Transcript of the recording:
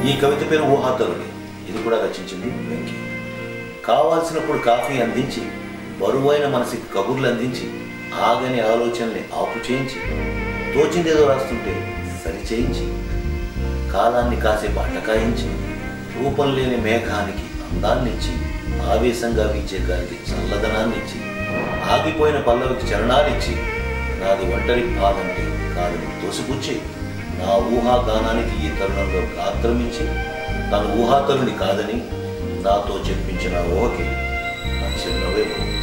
ఈ కవిత పేరు ఊహాతరుడి. ఇది కూడా రచించింది వెంకీ. కావాల్సినప్పుడు కాఫీ అందించి, బరువైన మనసుకి కబుర్లు అందించి, ఆగని ఆలోచనల్ని ఆపు చేయించి, తోచిందేదో రాస్తుంటే సరి చేయించి, కాలాన్ని కాసేపు అటకాయించి, రూపం లేని మేఘానికి అందాన్నిచ్చి, ఆవేశంగా వీచే గాలికి చల్లదనాన్నిచ్చి, ఆగిపోయిన పల్లవికి చరణాలిచ్చి, నాది ఒంటరి పాదంటే కాదని తోసిపుచ్చి, నా ఊహాగానానికి ఈ తరుణంలో ఆక్రమించి, తను ఊహాతరుని కాదని నాతో చెప్పించిన ఊహకి నా చిరునవ్వే